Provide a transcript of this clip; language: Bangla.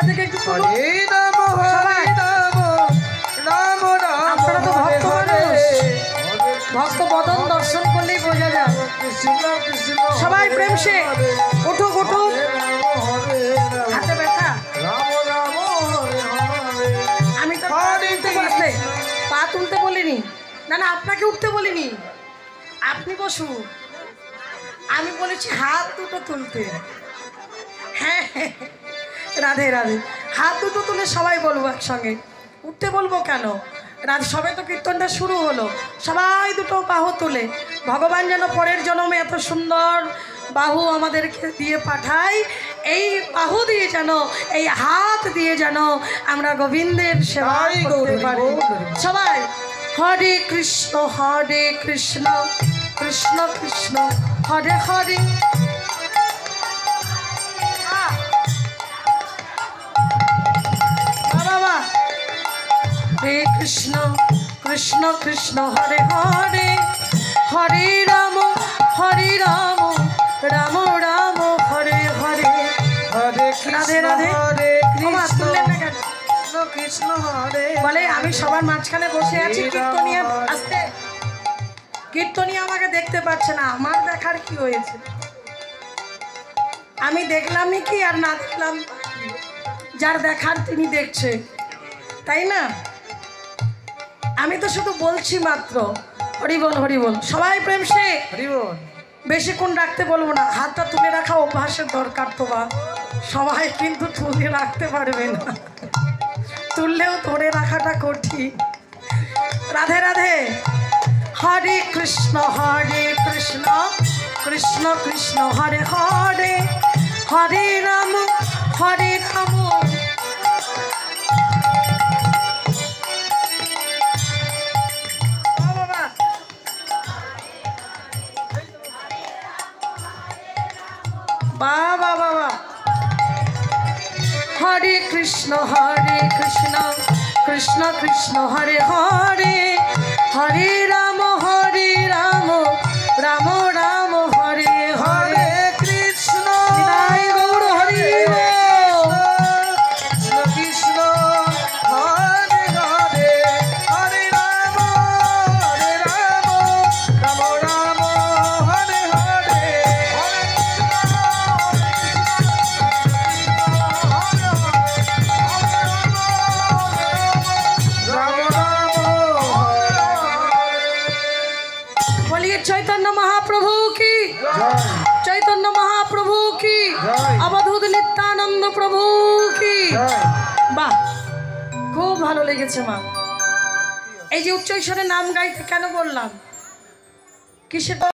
থেকে একটু তুলুন। সবাই আপনারা তো ভক্ত মানুষ, ভক্ত বদন দর্শন করলেই বোঝা যায়। সবাই প্রেম সে উঠুক উঠুক। হাতে ব্যথা, আমি তো পা তুলতে বলিনি। না না, আপনাকে উঠতে বলিনি, আপনি বসুন। আমি বলেছি হাত দুটো তুলতে। হ্যাঁ রাধে রাধে, হাত দুটো তুলে সবাই বলবো একসঙ্গে, উঠতে বলবো কেন? সবে তো কীর্তনটা শুরু হলো, সবাই দুটো বাহু তুলে। ভগবান যেন পরের জন্মে এত সুন্দর বাহু আমাদেরকে দিয়ে পাঠায়, এই বাহু দিয়ে যেন, এই হাত দিয়ে যেন আমরা গোবিন্দের সেবা করতে পারি। সবাই হরে কৃষ্ণ কৃষ্ণ কৃষ্ণ হরে হরে। হরে কৃষ্ণ কৃষ্ণ কৃষ্ণ হরে হরে, হরে রাম রাম রাম হরে হরে। রাধে রাধে। কৃষ্ণ হরে বলে আমি সবার মাঝখানে বসে আছি, কীর্তনিয়া আসতে, কীর্তনিয়া আমাকে দেখতে পাচ্ছে না। আমার দেখার কি হয়েছে? আমি দেখলামই কি আর না দেখলাম, যার দেখার তিনি দেখছে, তাই না? আমি তো শুধু বলছি মাত্র। হরি বল হরি বল। সবাই প্রেম সে হরি বল। বেশিক্ষণ রাখতে বলবো না, হাতটা তুলে রাখা অভ্যাসের দরকার তো বা। সবাই কিন্তু তুলে রাখতে পারবে না, তুললেও ধরে রাখাটা কঠিন। রাধে রাধে। হরে কৃষ্ণ কৃষ্ণ কৃষ্ণ হরে হরে, হরে রাম বাবা বাবা। হরে কৃষ্ণ কৃষ্ণ কৃষ্ণ হরে হরে, হরে রাম রাম রাম হরে হরে। কৃষ্ণ গৌর হরি কৃষ্ণ হরে হরে, হরে রাম রাম রাম হরে হরে। चैतन्य महाप्रभु की, चैतन्य महाप्रभु की, अवधूत नित्यानंद प्रभु की। বাহ, খুব ভালো লেগেছে মা। এই যে উচ্চ ঈশ্বরের নাম গাইতে কেন বললাম, কিসের